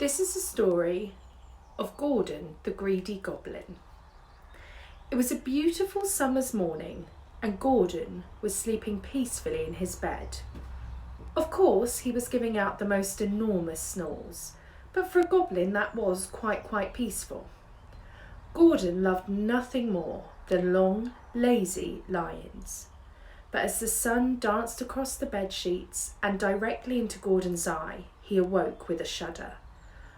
This is the story of Gordon the Greedy Goblin. It was a beautiful summer's morning and Gordon was sleeping peacefully in his bed. Of course, he was giving out the most enormous snores, but for a goblin that was quite peaceful. Gordon loved nothing more than long, lazy lie-ins. But as the sun danced across the bed sheets and directly into Gordon's eye, he awoke with a shudder.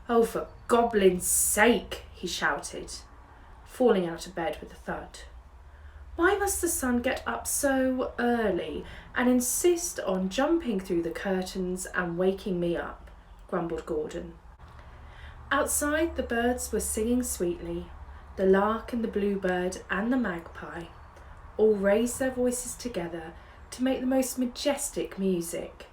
"Oh, for goblin's sake," he shouted, falling out of bed with a thud. "Why must the sun get up so early and insist on jumping through the curtains and waking me up?" grumbled Gordon. Outside, the birds were singing sweetly. The lark and the bluebird and the magpie all raised their voices together to make the most majestic music.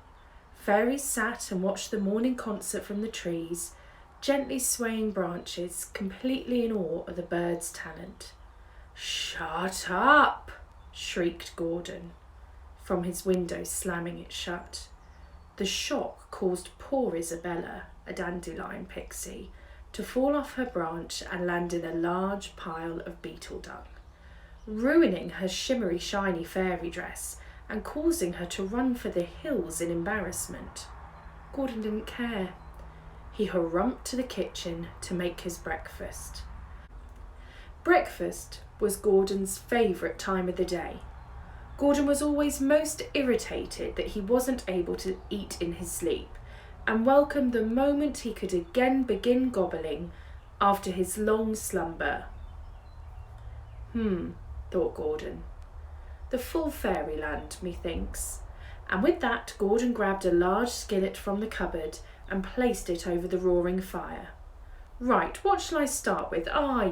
Fairies sat and watched the morning concert from the trees, gently swaying branches, completely in awe of the birds' talent. "Shut up!" shrieked Gordon, from his window slamming it shut. The shock caused poor Isabella, a dandelion pixie, to fall off her branch and land in a large pile of beetle dung, ruining her shimmery shiny fairy dress and causing her to run for the hills in embarrassment. Gordon didn't care. He hurrumped to the kitchen to make his breakfast. Breakfast was Gordon's favourite time of the day. Gordon was always most irritated that he wasn't able to eat in his sleep, and welcomed the moment he could again begin gobbling after his long slumber. Thought Gordon. The full fairyland, methinks. And with that, Gordon grabbed a large skillet from the cupboard and placed it over the roaring fire. "Right, what shall I start with?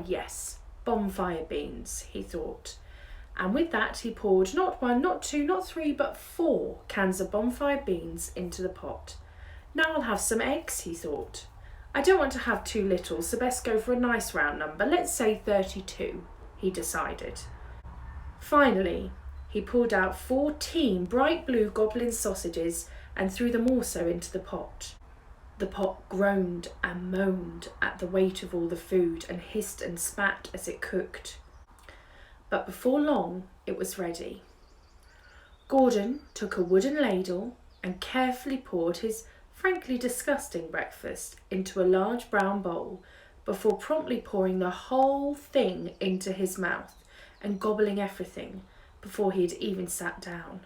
Yes, bonfire beans," he thought. And with that, he poured not one, not two, not three, but 4 cans of bonfire beans into the pot. "Now I'll have some eggs," he thought. "I don't want to have too little, so best go for a nice round number. Let's say 32, he decided. Finally, he pulled out 14 bright blue goblin sausages and threw them also into the pot. The pot groaned and moaned at the weight of all the food and hissed and spat as it cooked. But before long, it was ready. Gordon took a wooden ladle and carefully poured his frankly disgusting breakfast into a large brown bowl before promptly pouring the whole thing into his mouth and gobbling everything before he had even sat down.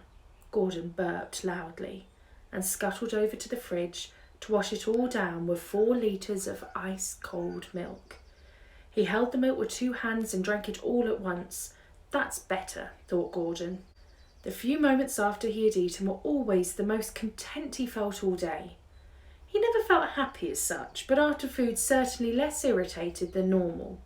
Gordon burped loudly and scuttled over to the fridge to wash it all down with 4 litres of ice-cold milk. He held the milk with 2 hands and drank it all at once. "That's better," thought Gordon. The few moments after he had eaten were always the most content he felt all day. He never felt happy as such, but after food certainly less irritated than normal.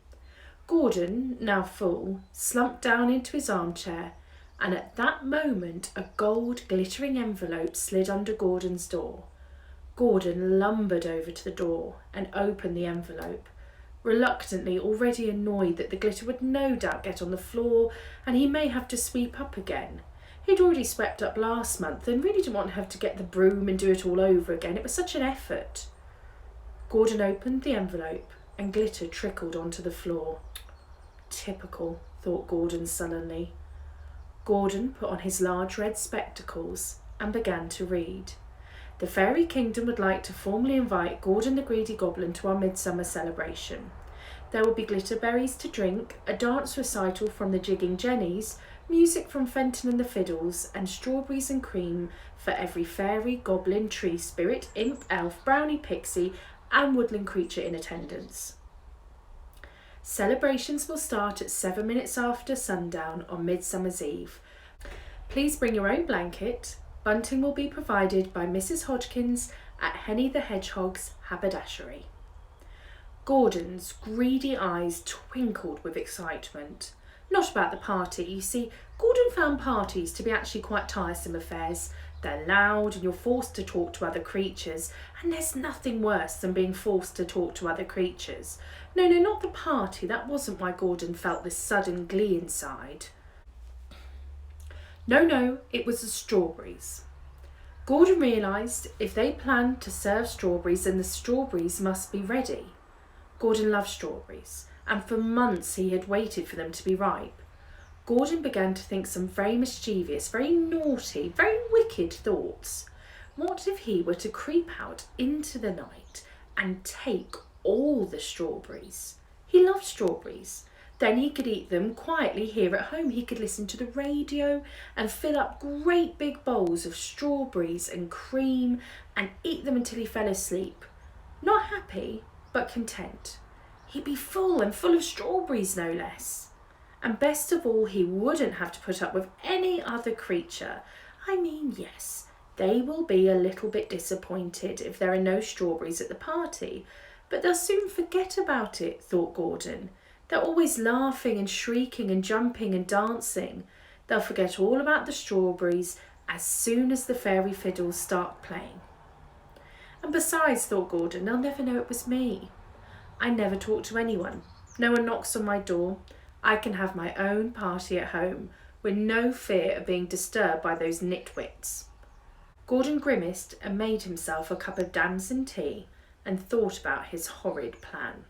Gordon, now full, slumped down into his armchair, and at that moment a gold glittering envelope slid under Gordon's door. Gordon lumbered over to the door and opened the envelope, reluctantly, already annoyed that the glitter would no doubt get on the floor and he may have to sweep up again. He'd already swept up last month and really didn't want to have to get the broom and do it all over again. It was such an effort. Gordon opened the envelope and glitter trickled onto the floor. "Typical," thought Gordon sullenly. Gordon put on his large red spectacles and began to read. The Fairy Kingdom would like to formally invite Gordon the Greedy Goblin to our midsummer celebration. There will be glitterberries to drink, a dance recital from the Jigging Jennies, music from Fenton and the Fiddles, and strawberries and cream for every fairy, goblin, tree spirit, imp, elf, brownie, pixie, and woodland creature in attendance. Celebrations will start at 7 minutes after sundown on Midsummer's Eve. Please bring your own blanket. Bunting will be provided by Mrs. Hodgkins at Henny the Hedgehog's haberdashery. Gordon's greedy eyes twinkled with excitement. Not about the party, you see. Gordon found parties to be actually quite tiresome affairs. They're loud and you're forced to talk to other creatures, and there's nothing worse than being forced to talk to other creatures. No, not the party. That wasn't why Gordon felt this sudden glee inside. No, it was the strawberries. Gordon realised if they planned to serve strawberries, then the strawberries must be ready. Gordon loved strawberries, and for months he had waited for them to be ripe. Gordon began to think some very mischievous, very naughty, very wicked thoughts. What if he were to creep out into the night and take all the strawberries? He loved strawberries. Then he could eat them quietly here at home. He could listen to the radio and fill up great big bowls of strawberries and cream and eat them until he fell asleep. Not happy, but content. He'd be full and full of strawberries, no less. And best of all, he wouldn't have to put up with any other creature. I mean, yes, they will be a little bit disappointed if there are no strawberries at the party, but they'll soon forget about it, thought Gordon. They're always laughing and shrieking and jumping and dancing. They'll forget all about the strawberries as soon as the fairy fiddles start playing. And besides, thought Gordon, they'll never know it was me. I never talk to anyone. No one knocks on my door. I can have my own party at home with no fear of being disturbed by those nitwits. Gordon grimaced and made himself a cup of damson tea and thought about his horrid plan.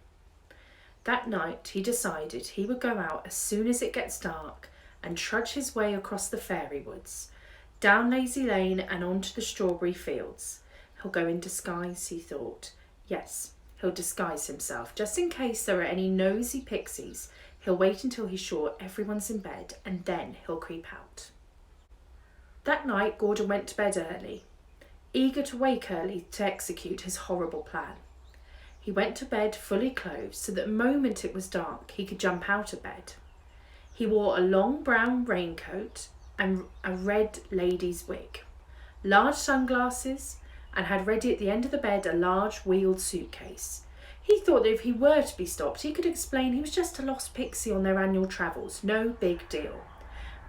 That night he decided he would go out as soon as it gets dark and trudge his way across the fairy woods, down Lazy Lane and onto the strawberry fields. He'll go in disguise, he thought. Yes, he'll disguise himself, just in case there are any nosy pixies. He'll wait until he's sure everyone's in bed and then he'll creep out. That night Gordon went to bed early, eager to wake early to execute his horrible plan. He went to bed fully clothed so that the moment it was dark he could jump out of bed. He wore a long brown raincoat and a red lady's wig, large sunglasses, and had ready at the end of the bed a large wheeled suitcase. He thought that if he were to be stopped he could explain he was just a lost pixie on their annual travels, no big deal.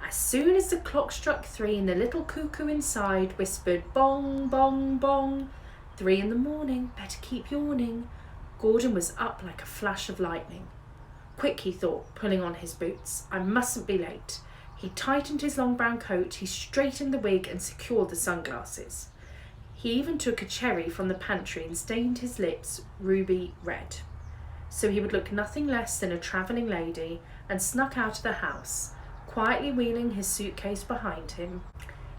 As soon as the clock struck 3 and the little cuckoo inside whispered bong, bong, bong, 3 in the morning, better keep yawning, Gordon was up like a flash of lightning. Quick, he thought, pulling on his boots. I mustn't be late. He tightened his long brown coat, he straightened the wig and secured the sunglasses. He even took a cherry from the pantry and stained his lips ruby red, so he would look nothing less than a travelling lady, and snuck out of the house, quietly wheeling his suitcase behind him.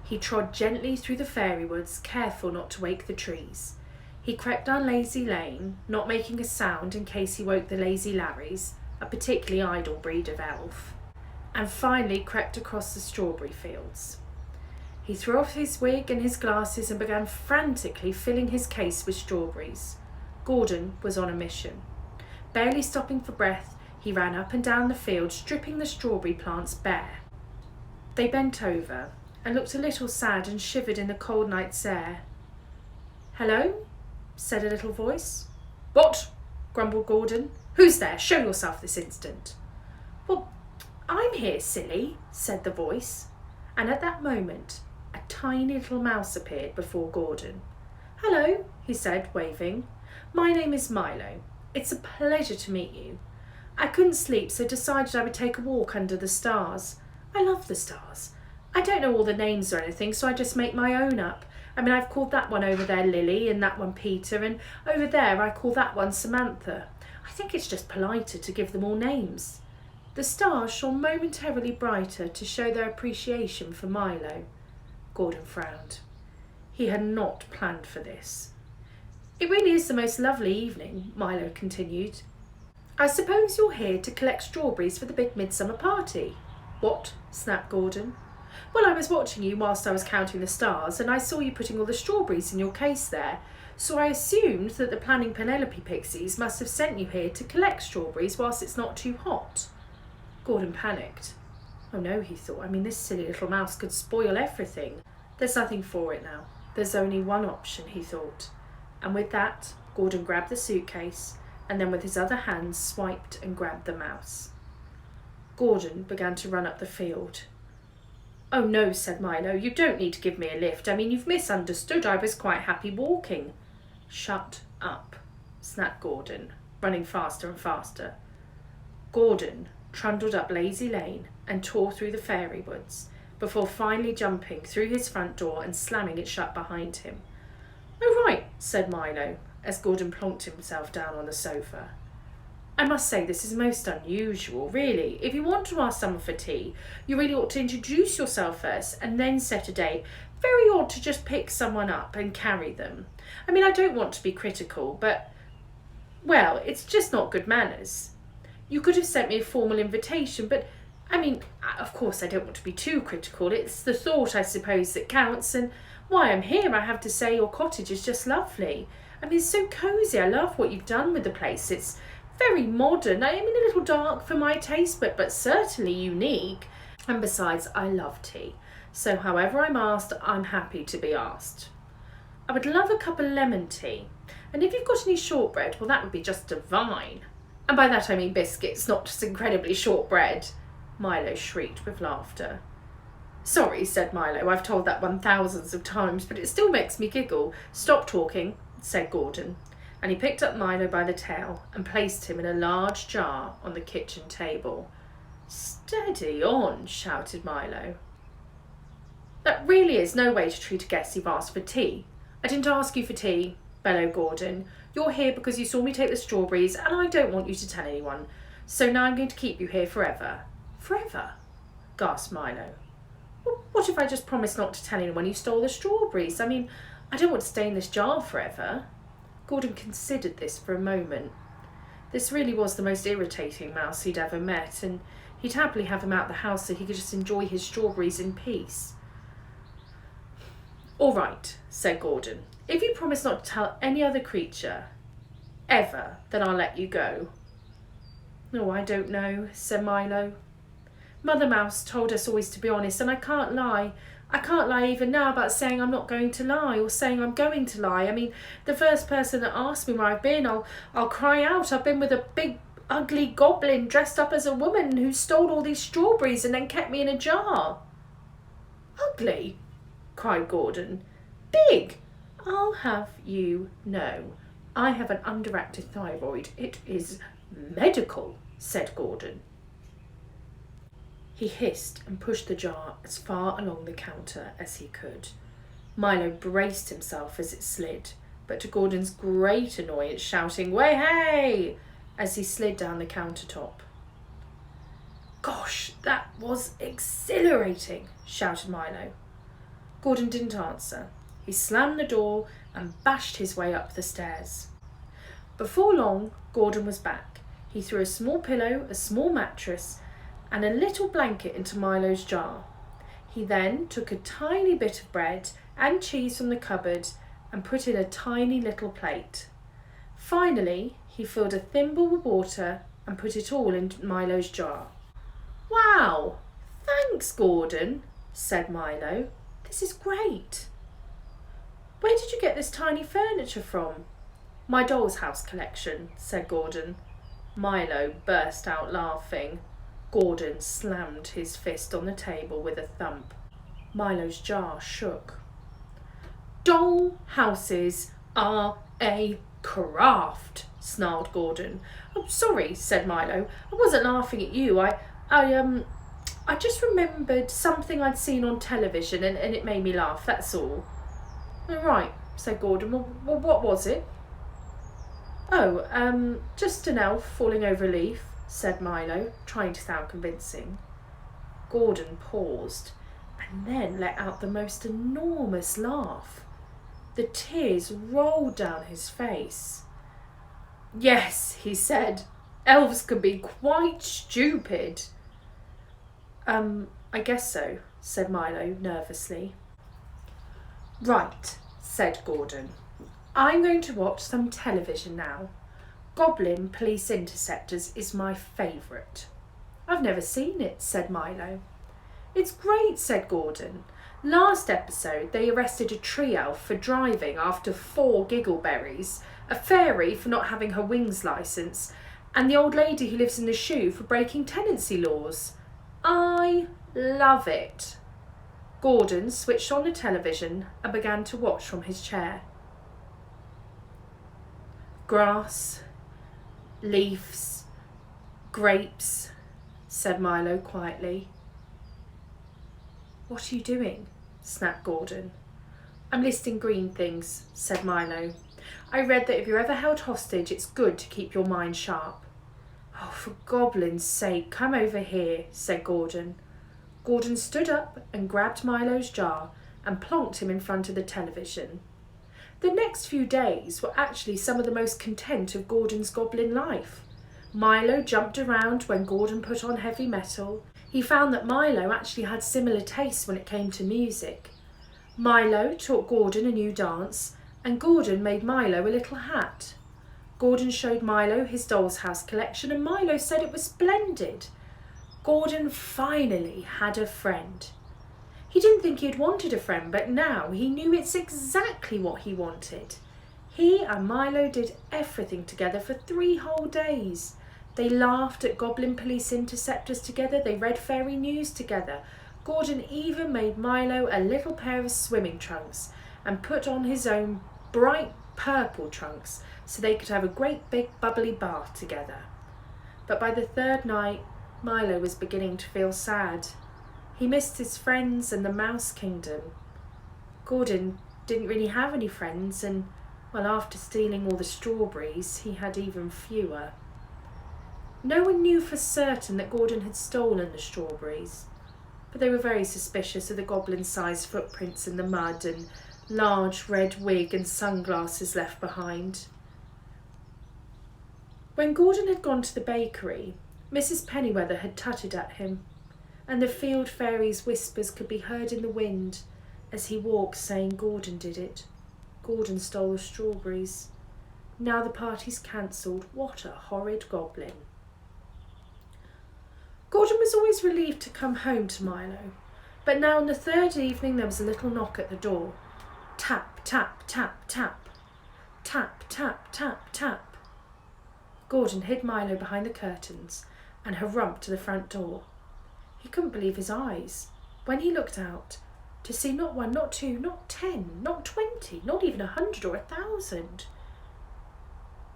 He trod gently through the fairy woods, careful not to wake the trees. He crept down Lazy Lane, not making a sound in case he woke the lazy Larrys, a particularly idle breed of elf, and finally crept across the strawberry fields. He threw off his wig and his glasses and began frantically filling his case with strawberries. Gordon was on a mission. Barely stopping for breath, he ran up and down the field, stripping the strawberry plants bare. They bent over and looked a little sad and shivered in the cold night's air. "Hello?" said a little voice. "What?" grumbled Gordon. "Who's there? Show yourself this instant." "Well, I'm here, silly," said the voice. And at that moment, a tiny little mouse appeared before Gordon. "Hello," he said, waving. "My name is Milo. It's a pleasure to meet you. I couldn't sleep, so decided I would take a walk under the stars. I love the stars. I don't know all the names or anything, so I just make my own up. I mean, I've called that one over there Lily, and that one Peter, and over there I call that one Samantha. I think it's just politer to give them all names." The stars shone momentarily brighter to show their appreciation for Milo. Gordon frowned. He had not planned for this. "It really is the most lovely evening," Milo continued. "I suppose you're here to collect strawberries for the big midsummer party." "What?" snapped Gordon. "Well, I was watching you whilst I was counting the stars, and I saw you putting all the strawberries in your case there, so I assumed that the planning Penelope pixies must have sent you here to collect strawberries whilst it's not too hot." Gordon panicked. Oh no, he thought, I mean, this silly little mouse could spoil everything. There's nothing for it now. There's only one option, he thought. And with that, Gordon grabbed the suitcase and then with his other hand swiped and grabbed the mouse. Gordon began to run up the field. "Oh no," said Milo, "you don't need to give me a lift. I mean, you've misunderstood. I was quite happy walking." "Shut up," snapped Gordon, running faster and faster. Gordon trundled up Lazy Lane and tore through the fairy woods, before finally jumping through his front door and slamming it shut behind him. "Oh, right," said Milo, as Gordon plonked himself down on the sofa. "I must say this is most unusual, really. If you want to ask someone for tea, you really ought to introduce yourself first and then set a date. Very odd to just pick someone up and carry them. I mean, I don't want to be critical, but, well, it's just not good manners. You could have sent me a formal invitation, but, I mean, of course I don't want to be too critical. It's the thought, I suppose, that counts, and why I'm here, I have to say your cottage is just lovely. I mean, it's so cosy. I love what you've done with the place. It's very modern. I mean, a little dark for my taste, but certainly unique. And besides, I love tea. So however I'm asked, I'm happy to be asked. I would love a cup of lemon tea. And if you've got any shortbread, well, that would be just divine. And by that I mean biscuits, not just incredibly shortbread." Milo shrieked with laughter. "Sorry," said Milo, "I've told that one thousands of times, but it still makes me giggle." "Stop talking," said Gordon, and he picked up Milo by the tail and placed him in a large jar on the kitchen table. "Steady on," shouted Milo. "That really is no way to treat a guest you've asked for tea." "I didn't ask you for tea," bellowed Gordon. "You're here because you saw me take the strawberries, and I don't want you to tell anyone. So now I'm going to keep you here forever." "Forever?" gasped Milo. "Well, what if I just promised not to tell anyone you stole the strawberries? I mean, I don't want to stay in this jar forever." Gordon considered this for a moment. This really was the most irritating mouse he'd ever met, and he'd happily have him out of the house so he could just enjoy his strawberries in peace. "All right," said Gordon. "If you promise not to tell any other creature, ever, then I'll let you go." "Oh, I don't know," said Milo. "Mother Mouse told us always to be honest, and I can't lie. I can't lie even now about saying I'm not going to lie, or saying I'm going to lie. I mean, the first person that asks me where I've been, I'll cry out I've been with a big, ugly goblin dressed up as a woman who stole all these strawberries and then kept me in a jar." "Ugly?" cried Gordon. "Big? I'll have you know, I have an underactive thyroid. It is medical," said Gordon. He hissed and pushed the jar as far along the counter as he could. Milo braced himself as it slid, but to Gordon's great annoyance shouting, "Way hey!" as he slid down the countertop. "Gosh, that was exhilarating," shouted Milo. Gordon didn't answer. He slammed the door and bashed his way up the stairs. Before long, Gordon was back. He threw a small pillow, a small mattress, and a little blanket into Milo's jar. He then took a tiny bit of bread and cheese from the cupboard and put in a tiny little plate. Finally, he filled a thimble with water and put it all in Milo's jar. "Wow, thanks, Gordon," said Milo. "This is great." "Where did you get this tiny furniture from?" "My doll's house collection," said Gordon. Milo burst out laughing. Gordon slammed his fist on the table with a thump. Milo's jar shook. "Doll houses are a craft," snarled Gordon. "Oh, sorry," said Milo. "I wasn't laughing at you. I just remembered something I'd seen on television and it made me laugh, that's all." "Right," said Gordon. Well, what was it?" "Oh, just an elf falling over a leaf," said Milo, trying to sound convincing. Gordon paused and then let out the most enormous laugh. The tears rolled down his face. "Yes," he said, "elves can be quite stupid." I guess so," said Milo nervously. "Right," said Gordon. "I'm going to watch some television now. Goblin Police Interceptors is my favourite." "I've never seen it," said Milo. "It's great," said Gordon. "Last episode they arrested a tree elf for driving after 4 giggleberries, a fairy for not having her wings licensed, and the old lady who lives in the shoe for breaking tenancy laws. I love it." Gordon switched on the television and began to watch from his chair. "Grass, leaves, grapes," said Milo quietly. What are you doing? Snapped Gordon. I'm listing green things, said Milo. I read that if you're ever held hostage, it's good to keep your mind sharp. Oh, for goblin's sake, come over here, said Gordon. Gordon stood up and grabbed Milo's jar and plonked him in front of the television. The next few days were actually some of the most content of Gordon's goblin life. Milo jumped around when Gordon put on heavy metal. He found that Milo actually had similar tastes when it came to music. Milo taught Gordon a new dance, and Gordon made Milo a little hat. Gordon showed Milo his doll's house collection, and Milo said it was splendid. Gordon finally had a friend. He didn't think he'd wanted a friend, but now he knew it's exactly what he wanted. He and Milo did everything together for 3 whole days. They laughed at goblin police interceptors together. They read fairy news together. Gordon even made Milo a little pair of swimming trunks and put on his own bright purple trunks so they could have a great big bubbly bath together. But by the 3rd night, Milo was beginning to feel sad. He missed his friends and the mouse kingdom. Gordon didn't really have any friends, and, well, after stealing all the strawberries, he had even fewer. No one knew for certain that Gordon had stolen the strawberries, but they were very suspicious of the goblin-sized footprints in the mud and large red wig and sunglasses left behind. When Gordon had gone to the bakery, Mrs. Pennyweather had tutted at him, and the field fairy's whispers could be heard in the wind as he walked, saying Gordon did it. Gordon stole the strawberries. Now the party's cancelled. What a horrid goblin. Gordon was always relieved to come home to Milo, but now on the 3rd evening there was a little knock at the door. Tap, tap, tap, tap. Tap, tap, tap, tap. Gordon hid Milo behind the curtains and harumphed to the front door. He couldn't believe his eyes when he looked out to see not 1, not 2, not 10, not 20, not even 100 or 1,000,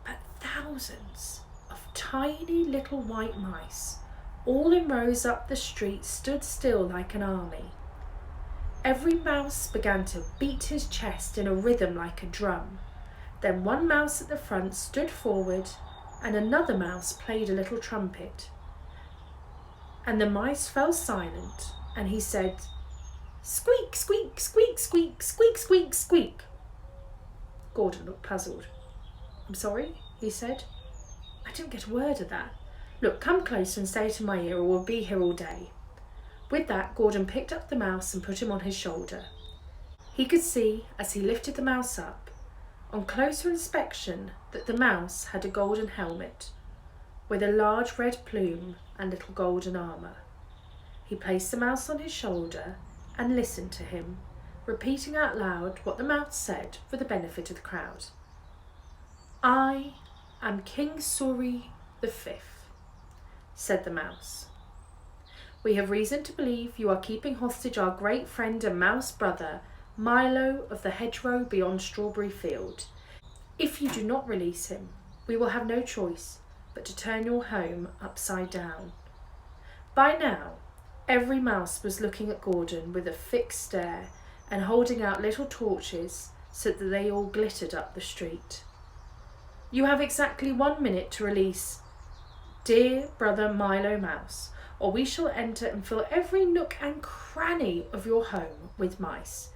but thousands of tiny little white mice, all in rows up the street, stood still like an army. Every mouse began to beat his chest in a rhythm like a drum. Then one mouse at the front stood forward, and another mouse played a little trumpet. And the mice fell silent, and he said, "Squeak, squeak, squeak, squeak, squeak, squeak, squeak." Gordon looked puzzled. "I'm sorry," he said. "I didn't get a word of that. Look, come closer and say it in my ear, or we'll be here all day." With that, Gordon picked up the mouse and put him on his shoulder. He could see, as he lifted the mouse up, on closer inspection, that the mouse had a golden helmet, with a large red plume and little golden armour. He placed the mouse on his shoulder and listened to him, repeating out loud what the mouse said for the benefit of the crowd. "I am King Suri the Fifth," said the mouse. "We have reason to believe you are keeping hostage our great friend and mouse brother, Milo of the hedgerow beyond Strawberry Field. If you do not release him, we will have no choice but to turn your home upside down." By now, every mouse was looking at Gordon with a fixed stare and holding out little torches so that they all glittered up the street. "You have exactly 1 minute to release dear brother Milo Mouse, or we shall enter and fill every nook and cranny of your home with mice.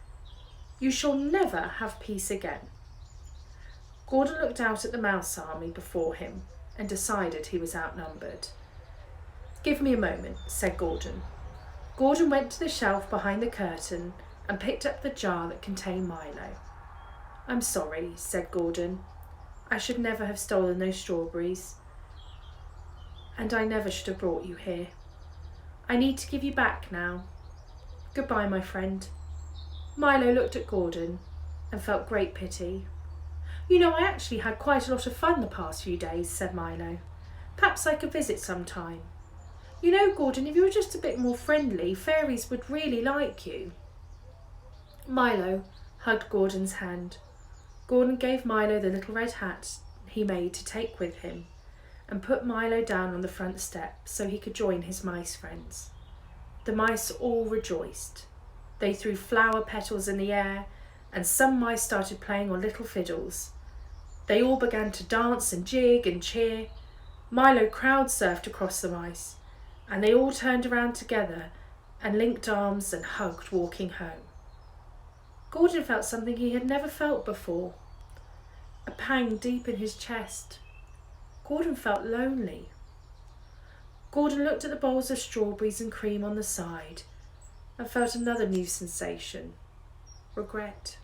You shall never have peace again." Gordon looked out at the mouse army before him and decided he was outnumbered. "Give me a moment," said Gordon. Gordon went to the shelf behind the curtain and picked up the jar that contained Milo. "I'm sorry," said Gordon. "I should never have stolen those strawberries, and I never should have brought you here. I need to give you back now. Goodbye, my friend." Milo looked at Gordon and felt great pity. "You know, I actually had quite a lot of fun the past few days," said Milo. "Perhaps I could visit sometime. You know, Gordon, if you were just a bit more friendly, fairies would really like you." Milo hugged Gordon's hand. Gordon gave Milo the little red hat he made to take with him and put Milo down on the front step so he could join his mice friends. The mice all rejoiced. They threw flower petals in the air, and some mice started playing on little fiddles. They all began to dance and jig and cheer. Milo crowd surfed across the mice, and they all turned around together and linked arms and hugged walking home. Gordon felt something he had never felt before, a pang deep in his chest. Gordon felt lonely. Gordon looked at the bowls of strawberries and cream on the side and felt another new sensation, regret.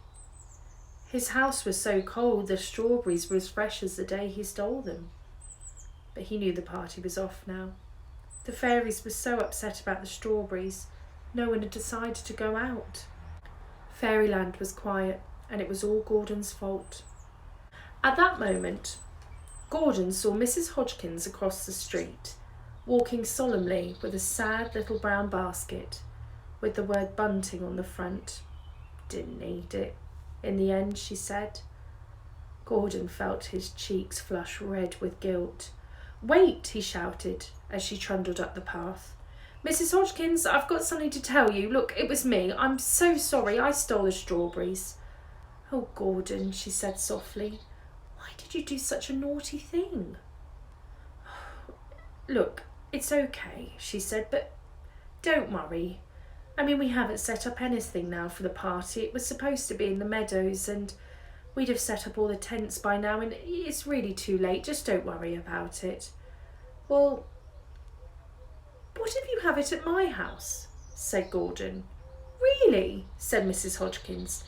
His house was so cold the strawberries were as fresh as the day he stole them. But he knew the party was off now. The fairies were so upset about the strawberries, no one had decided to go out. Fairyland was quiet, and it was all Gordon's fault. At that moment, Gordon saw Mrs. Hodgkins across the street, walking solemnly with a sad little brown basket with the word bunting on the front. Didn't need it. In the end, she said. Gordon felt his cheeks flush red with guilt. "Wait," he shouted as she trundled up the path. "Mrs. Hodgkins, I've got something to tell you. Look, it was me. I'm so sorry. I stole the strawberries." "Oh, Gordon," she said softly, "why did you do such a naughty thing?" "Look, it's okay," she said, "but don't worry. I mean, we haven't set up anything now for the party. It was supposed to be in the meadows and we'd have set up all the tents by now and it's really too late. Just don't worry about it." "Well, what if you have it at my house?" said Gordon. "Really?" said Mrs. Hodgkins.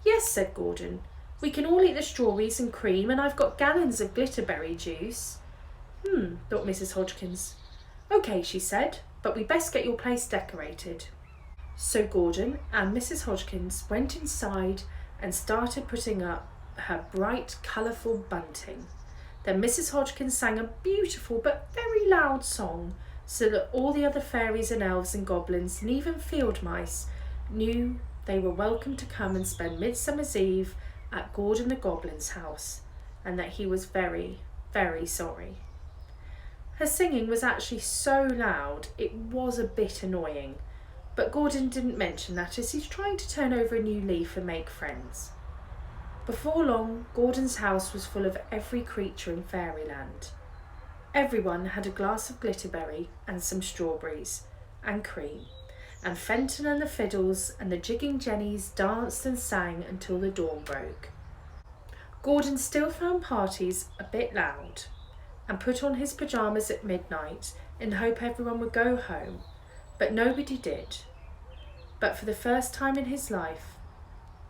"Yes," said Gordon. "We can all eat the strawberries and cream and I've got gallons of glitterberry juice." Thought Mrs. Hodgkins. "OK," she said, "but we best get your place decorated." So Gordon and Mrs. Hodgkins went inside and started putting up her bright, colourful bunting. Then Mrs. Hodgkins sang a beautiful but very loud song so that all the other fairies and elves and goblins and even field mice knew they were welcome to come and spend Midsummer's Eve at Gordon the Goblin's house, and that he was very, very sorry. Her singing was actually so loud it was a bit annoying, but Gordon didn't mention that as he's trying to turn over a new leaf and make friends. Before long, Gordon's house was full of every creature in fairyland. Everyone had a glass of glitterberry and some strawberries and cream, and Fenton and the fiddles and the jigging jennies danced and sang until the dawn broke. Gordon still found parties a bit loud and put on his pyjamas at midnight in hope everyone would go home, but nobody did. But for the first time in his life,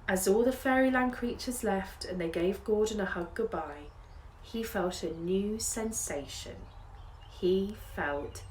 as all the fairyland creatures left and they gave Gordon a hug goodbye, he felt a new sensation. He felt